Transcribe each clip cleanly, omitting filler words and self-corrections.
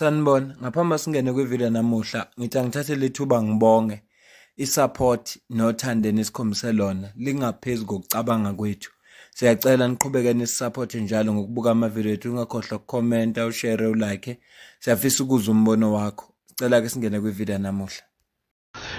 Sanibona, ngaphambi singene kwivideo namuhla, ngithi angithathe lethuba ngibonge isupport nothando nesikhombise lona lingaphezulu kokucabanga kwethu. Siyacela niqhubeke nisupporte njalo ngokubuka amavideo ethu, ungakhohlwa ukukhomenta, ushare, ulike. Siyafisa ukuzwa umbono wakho. Sicela ke singene kwivideo namuhla.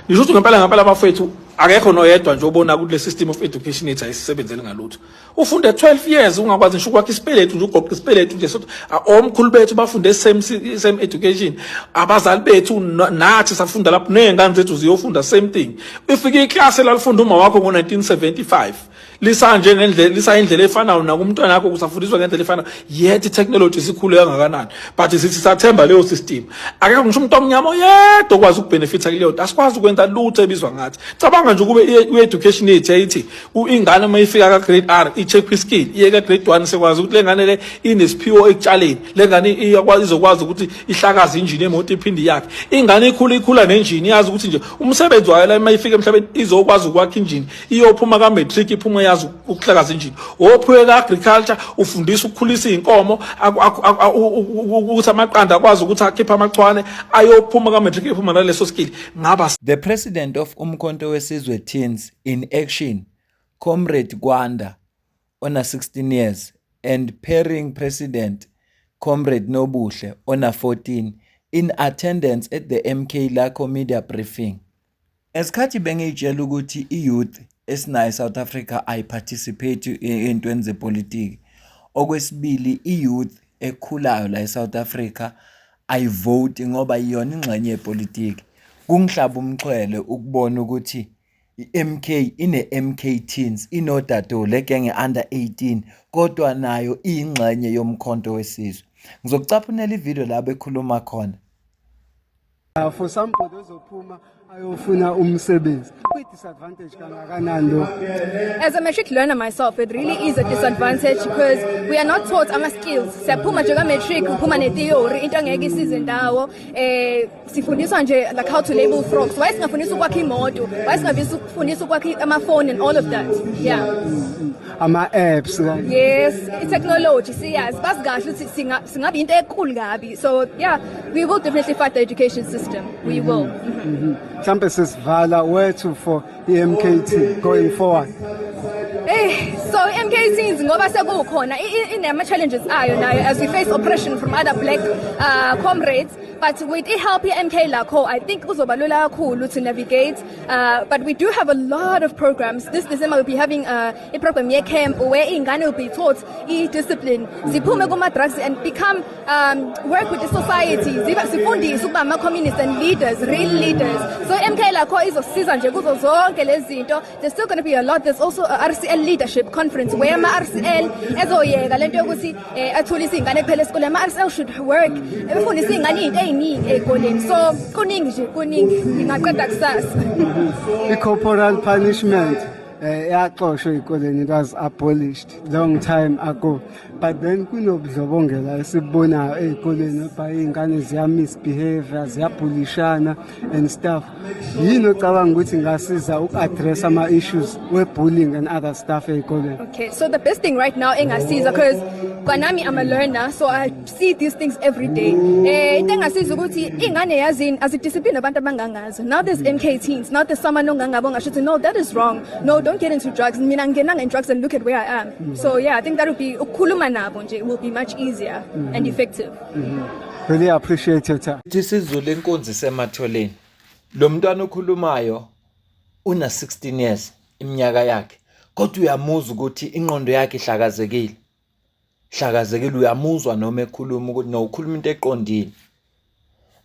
Ngisho ukuthi ngempela abafowethu akekho noyedwa nje obona ukuthi le system of education yethu ayisebenzele ngalutho. Ufunde 12 years ungakwazi nje ukwakha isipelethu nje ugoqa isipelethu nje sokuthi omkhulu bethu bafunde same education. Abazali bethu nathi safunda lapho nezingane zethu ziyofunda same thing. Ufike iclass elalifunda uma wakho ngo1975. Lisanje ngendlela lisayindlela efanayo nakumntwana wakho kusafundiswa ngendlela efanayo. Yet technology isikhulu kangakanani. But sithi sathemba leyo system. Akekho ngisho umuntu omnyama yedwa okwazi ukubenefita kuleyo. Asikwazi ukwenza lutho ebizwa ngathi. Cabanga nje kube i-education yethu yayithi ingane mayifika ka grade R i-check skill iye ka grade 1 sekwazi ukuthi lengane le inesiphiwo ekutshaleni. Lengane izokwazi ukuthi ihlakaze injini emoto iphindi yakhe. Ingane ikhula nenjini yazi ukuthi nje umsebenzi wayo la mayifika emhlabeni izokwazi ukwakha injini. Iyophuma ka matric iphuma yazi ukuhlakaza injini. Ophuye ka agriculture ufundisa ukukhulisa inkomo ukuthi amaqanda akwazi ukuthi akhipha amachwane ayophuma ka matric iphuma naleso skill. Ngaba The president of Umkhonto weSizwe Teens in Action, Comrade Gwanda, honor 16 years, and pairing president, Comrade Nobuhle, honor 14, in attendance at the MK Lako media briefing. Esikhathi bengitshela ukuthi i-youth esinayo eSouth Africa ayiparticipate ey'ntweni zepolitiki. Okwesibili, i-youth ekhulayo la eSouth Africa ayivote ngoba iyona ingxenye yepolitiki. Kungihlaba umxhwele ukubona ukuthi i-MK ine-MK Teens, inodato legenge under 18, kodwa nayo iyingxenye yomkhonto wesizwe. Ngizokucaphunela ivideo la bekhuluma khona. For somebody ozophuma ayofuna umsebenzi kwi-disadvantage kangakanani lo. As a matric learner myself, it really is a disadvantage because we are not taught ama skills. Siyaphuma nje ka matric uphuma ne theory into angeke isize ndawo. Sifundiswa nje like how to label frogs. Why singafundiswa ukwakha imoto? Why singafundiswa ukwakha ama phone and all of that? Yeah. Ama apps. Yes, technology. Siyazi basikahle ukuthi singabe into enkulu kabi. So yeah, we will definitely fight the education system. We will. Mhlambe sesivala where to for MKT going forward. So MK Teens ngoba sekukhona inama challenges ayo nayo as we face oppression from other black comrades, but with help MK Lako I think kuzoba lula kakhulu to navigate, but we do have a lot of programs. This December we'll be having a program year camp where ingane will be taught discipline, ziphume kuma drugs and become work with the society, sifundiswe ukuba ama communists and leaders, real leaders. So MK Lako izosiza nje kuzo zonke lezi zinto. There's still going to be a lot. There's also a RCL leadership conference where ama RCL ezoyeka lento yokuthi athulisa ingane kuphela esikoleni. Ama RCL should work befundisa ingane into eziningi ezikoleni. So kuningi ngingaqeda kusasa. I-corporal punishment yaxoshwa ezikoleni, it was abolished long time ago, but then kunobudlobongela esibonayo ezikoleni ba izingane ziya misbehavior, ziyabhulishana and stuff. Yini ocabanga ukuthi ngasiza uku-address ama issues we-bullying and other stuff ezikoleni? Okay, so the best thing right now engasiza because kwanami I'm a learner, so I see these things every day. Into engasiza ukuthi ingane yazini azidiscipline abantu abangangazo. Now there's MK Teens, now there's someone ongangabo ngasho no, that is wrong. No, don't get into drugs. Mina ngenanga in drugs and look at where I am. So yeah, I think that would be ukukhuluma nabo nje, it will be much easier and effective. Really appreciate your time. Isizulu inkunzi sematholeni. Lo mntwana okhulumayo una 16 years iminyaka yakhe. Kodwa uyamuzwa ukuthi ingqondo yakhe ihlakazekile. Uyamuzwa noma ekhuluma ukuthi no ukhuluma into eqondile.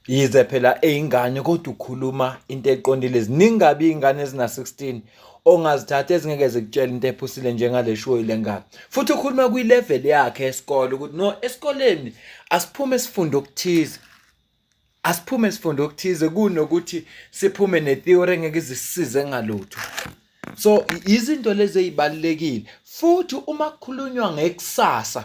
Yize phela eyingane kodwa ukhuluma into eqondile. Ziningabi ingane ezina 16 ongazithatha ezingeke zikutshela into ephusile njengale show ile ngane. Futhi ukhuluma kwi level yakhe esikole ukuthi no esikoleni asiphume sifundo okuthize. Asiphume sifundo okuthize kunokuthi siphume ne theory engeke izisize ngalutho. So izinto lezi ezibalekile. Futhi uma kukhulunywa ngekusasa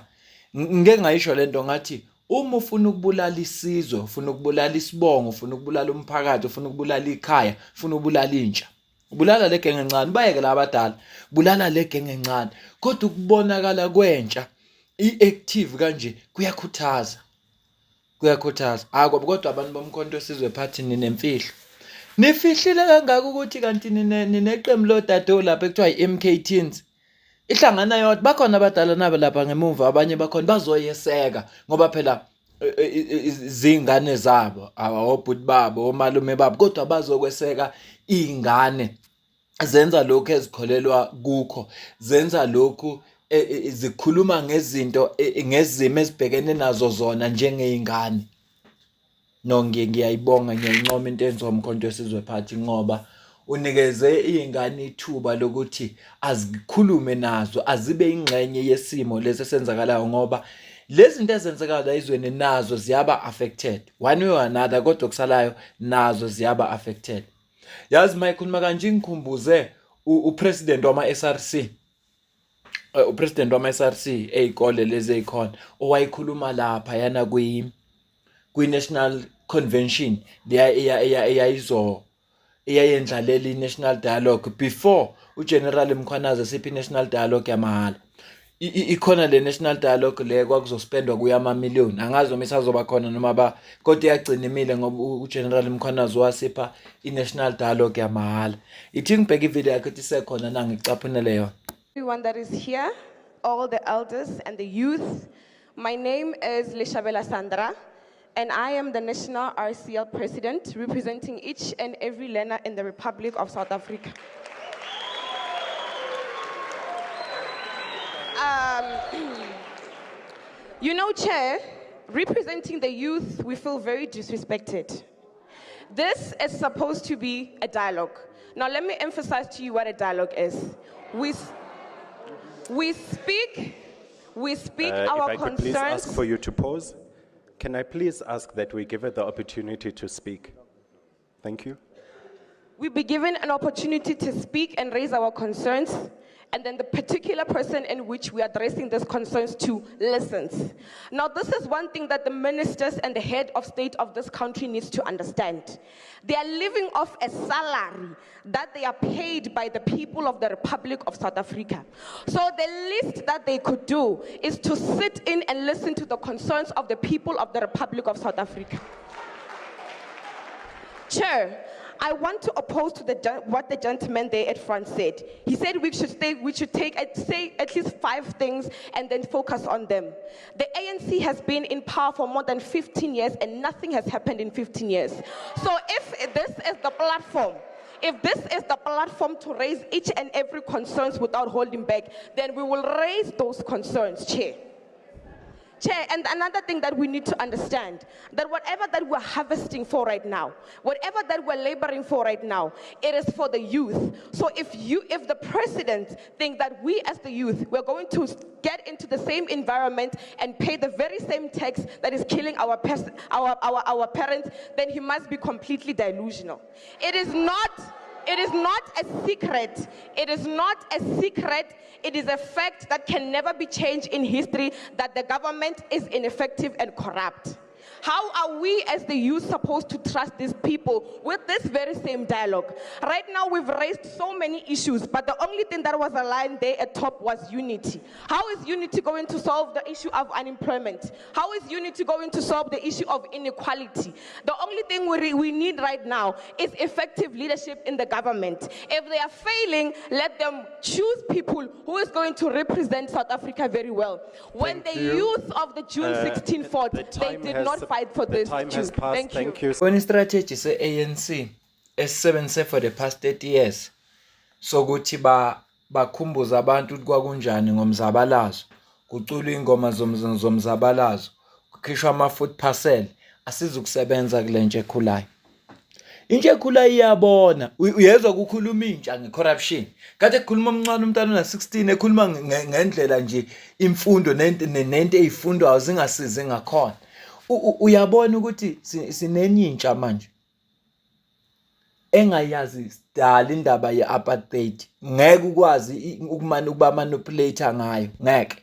ngeke ngayisho lento ngathi uma ufuna ukubulala isizwe, ufuna ukubulala isibongo, ufuna ukubulala umphakathi, ufuna ukubulala ikhaya, ufuna ukubulala intsha. Ubulala le genge encane, bayeke la abadala. Bulala le genge encane. Kodwa ukubonakala kwentsha i-active kanje kuyakhuthaza. kuyakhuthaza. Kodwa abantu bomkhonto wesizwe party ninemfihlo. Nifihlile kangaka ukuthi kanti nineqembu lodadewenu lapha ekuthiwa i-MK Teens. Ihlangana yodwa bakhona abadala nabo lapha ngemuva abanye bakhona bazoyeseka ngoba phela izingane zabo awobhuti babo omalume babo kodwa bazokweseka izingane zenza lokho ezikholelwa kukho zenza lokhu zikhuluma ngezinto ngezimo ezibhekene nazo zona njengezingane. No ngiyayibonga ngiyayincoma into enziwa umkhonto wesizwe party ngoba unikeze izingane ithuba lokuthi azikhulume nazo azibe ingxenye yesimo lesi senzakalayo ngoba lezi zinto ezenzekala ezweni nazo ziyaba affected one way or another kodwa kusalayo nazo ziyaba affected. Yazi mayikhuluma kanje ngikhumbuze upresident wama SRC upresident wama SRC ezikole lezi ezikhona owayikhuluma lapha yana kwi-National Convention eyayendlalela i-National Dialogue before uGeneral Mkhwanazi siphi i-National Dialogue yamahhala. Ikhona le National Dialogue le kwakuzospendwa kuyama-million angazi noma isazoba khona noma kodwa iyagcina imile ngoba uGeneral Mkhwanazi wasipha i-National Dialogue yamahhala. Ithi ngibheka ivideo yakhe isekhona nangicaphunele yona. Everyone that is here, all the elders and the youth, my name is Leshabela Sandra, and I am the National RCL President, representing each and every learner in the Republic of South Africa. You know, Chair, representing the youth, we feel very disrespected. This is supposed to be a dialogue. Now, let me emphasize to you what a dialogue is. We speak our if I could please concerns. ask for you to pause. Can I please ask that we give her the opportunity to speak? Thank you. We be given an opportunity to speak and raise our concerns, and then the particular person in which we are addressing these concerns to listens. Now, this is one thing that the ministers and the head of state of this country needs to understand. They are living off a salary that they are paid by the people of the Republic of South Africa. So the least that they could do is to sit in and listen to the concerns of the people of the Republic of South Africa. Chair, I want to oppose to what the gentleman there at front said. He said we should take at least 5 things and then focus on them. The ANC has been in power for more than 15 years and nothing has happened in 15 years. So if this is the platform to raise each and every concerns without holding back, then we will raise those concerns, Chair. Chair, and another thing that we need to understand, that whatever that we're harvesting for right now, whatever that we're laboring for right now, it is for the youth. So if the president thinks that we as the youth, we're going to get into the same environment and pay the very same tax that is killing our parents, then he must be completely delusional. It is not a secret. It is not a secret. It is a fact that can never be changed in history that the government is ineffective and corrupt. How are we as the youth supposed to trust these people with this very same dialogue? Right now we've raised so many issues, but the only thing that was aligned there at top was unity. How is unity going to solve the issue of unemployment? How is unity going to solve the issue of inequality? The only thing we need right now is effective leadership in the government. If they are failing, let them choose people who is going to represent South Africa very well. When the youth of the June 16 fought, they did not fight for this. The time has passed. Thank you. When strategy se-ANC esisebenzise for the past 30 years sokuthi bakhumbuza abantu ukuthi kwakunjani ngomzabalazo, kuculwa ingoma zomzabalazo, kukhishwa ama-food parcel, asizukusebenza kule ntsha ekhulayo. Intsha ekhulayo iyabona, uyezwa kukhuluma intsha nge-corruption. Kade kukhuluma omncane umntana ona-16 ekhuluma ngendlela nje imfundo nento ey'fundwayo zingasizi ngakhona. Uyabona ukuthi sinenye intsha manje engayazi sidala indaba ye-apartheid, ngeke ukwazi ukuba manipulator ngayo, ngeke.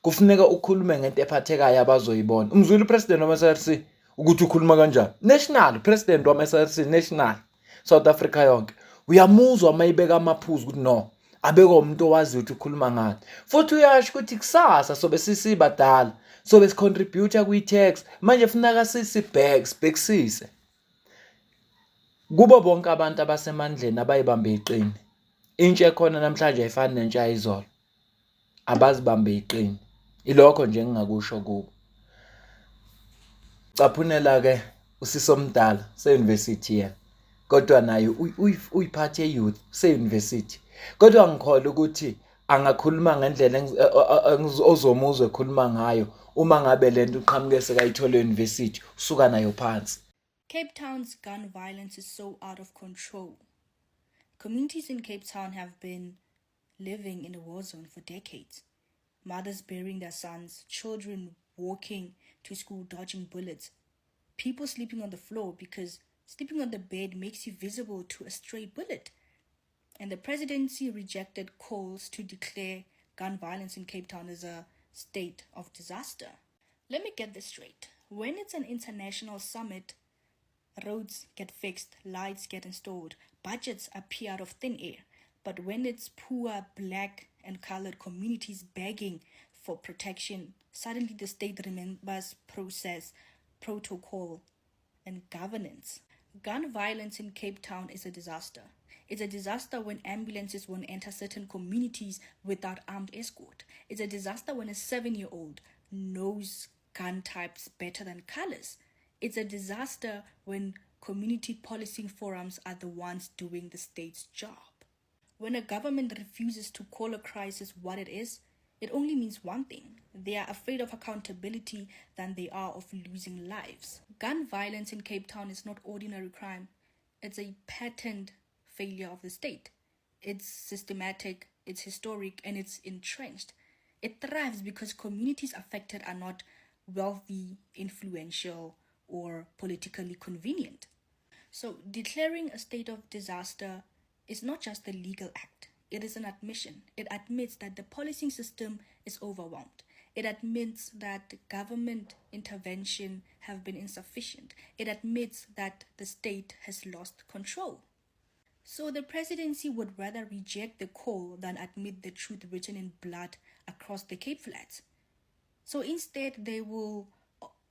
Kufuneka ukhulume ngento ephathekayo abazoyibona. Umzulu president wama-SRC ukuthi ukhuluma kanjani? National president wama-SRC, national South Africa yonke. Uyamuzwa mayibeka amaphuzu ukuthi no, abekho umuntu owazi ukuthi ukhuluma ngani. Futhi uyasho ukuthi kusasa sobe sisibadala so besicontributor kwi-tax. Manje funeka sibhekisise kubo bonke abantu abasemandleni abayibambe iqini. Intsha ekhona namhlanje ayifani nentsha ayizolo, abazibambe iqini. Ilokho nje engingakusho kubo. Caphunela ke usisomdala se-university yena, kodwa naye uyiphathi ye-youth se-university. Kodwa ngikholwa ukuthi angakhuluma ngendlela ozomuzwe ekhuluma ngayo uma ngabe lento uqhamuke sekayithola e-university usuka nayo phansi. Cape Town's gun violence is so out of control. Communities in Cape Town have been living in a war zone for decades. Mothers burying their sons, children walking to school dodging bullets, people sleeping on the floor because sleeping on the bed makes you visible to a stray bullet. And the presidency rejected calls to declare gun violence in Cape Town as a state of disaster. Let me get this straight. When it's an international summit, roads get fixed, lights get installed, budgets appear out of thin air. But when it's poor, black and colored communities begging for protection, suddenly the state remembers process, protocol, and governance. Gun violence in Cape Town is a disaster. It's a disaster when ambulances won't enter certain communities without armed escort. It's a disaster when a 7-year-old knows gun types better than colors. It's a disaster when community policing forums are the ones doing the state's job. When a government refuses to call a crisis what it is, it only means one thing. They are afraid of accountability than they are of losing lives. Gun violence in Cape Town is not ordinary crime. It's a patterned failure of the state. It's systematic, it's historic, and it's entrenched. It thrives because communities affected are not wealthy, influential, or politically convenient. So declaring a state of disaster is not just a legal act. It is an admission. It admits that the policing system is overwhelmed. It admits that government intervention have been insufficient. It admits that the state has lost control. So the presidency would rather reject the call than admit the truth written in blood across the Cape Flats. So instead, they will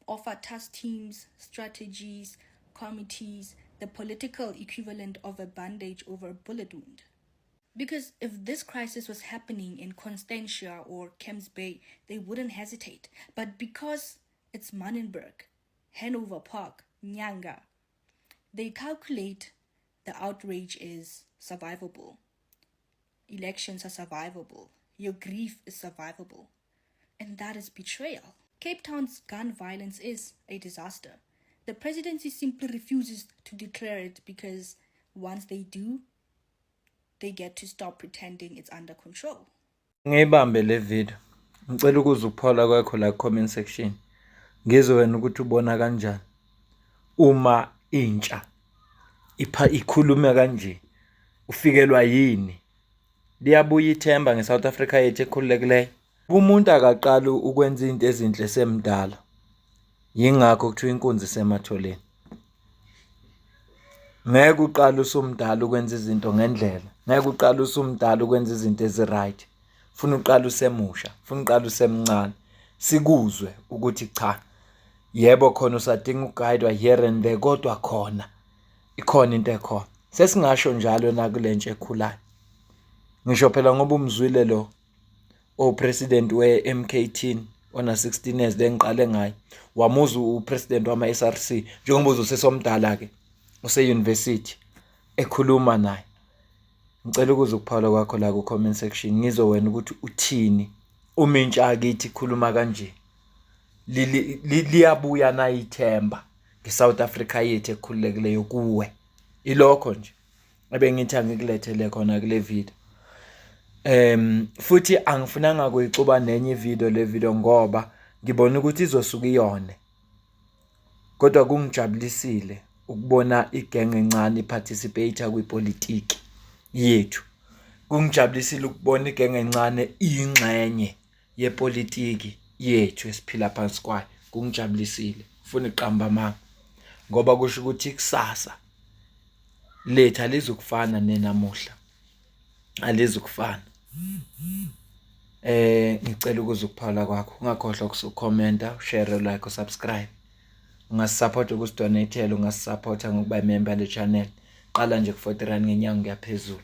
offer task teams, strategies, committees, the political equivalent of a bandage over a bullet wound. Because if this crisis was happening in Constantia or Camps Bay, they wouldn't hesitate. But because it's Manenberg, Hanover Park, Nyanga, they calculate the outrage is survivable. Elections are survivable. Your grief is survivable. And that is betrayal. Cape Town's gun violence is a disaster. The presidency simply refuses to declare it because once they do, they get to stop pretending it's under control. Ngiyibambe le video. Ngicela ukuzuphola kwakho la comment section. Ngizwe wena ukuthi ubona kanjani uma intsha ikhuluma kanje, ufikelwa yini? Liyabuya ithemba ngeSouth Africa yethu ekhululekileyo. Umuntu akaqala ukwenza izinto ezinhle semdala. Yingakho kuthiwa inkunzi sematholeni. Ngeke uqala usumdala ukwenza izinto ngendlela. Ngeke uqala usumdala ukwenza izinto eziright. Funa uqala usemusha, funa uqala usemncane. Sikuzwe ukuthi cha. Yebo khona usadinga uguidwa here and there, kodwa khona ikhona into ekhona. Sesingasho njalo na kule ntsha ekhulayo. Ngisho phela ngoba umzwile lo president we-MK10 ona 16 years lengiqale ngayo. Wamuza upresident wama SRC njengoba uzosesomdala ke use-university ekhuluma naye. Ngicela ukuze ukuphawula kwakho la ku comment section ngizwe wena ukuthi uthini uma intsha akithi ikhuluma kanje. Liyabuya na ithemba ngeSouth Africa yethu ekhululekileyo kuwe. Ilokho nje ebengithi angikulethele khona kule video. Futhi angifunanga kuyixuba nenye video le video ngoba ngibona ukuthi izosuka iyone. Kodwa kungijabulisile ukubona igenge encane iparticipate kwipolitiki yethu. Kungijabulisile ukubona igenge encane iyingxenye yepolitiki yethu esiphila phansi kwayo. Kungijabulisile. Ufuna iqamba manga ngoba kusho ukuthi ikusasa lethu alizukufana nenamuhla. Alizukufana. Ngicela ukuze ukuphawula kwakho. Ungakhohlwa ukucomment, share, like, subscribe. Ungasupport ukusidonate, ungasupporta ngokuba member le channel. Qala nje ku R40 ngenyanga kuyaphezulu.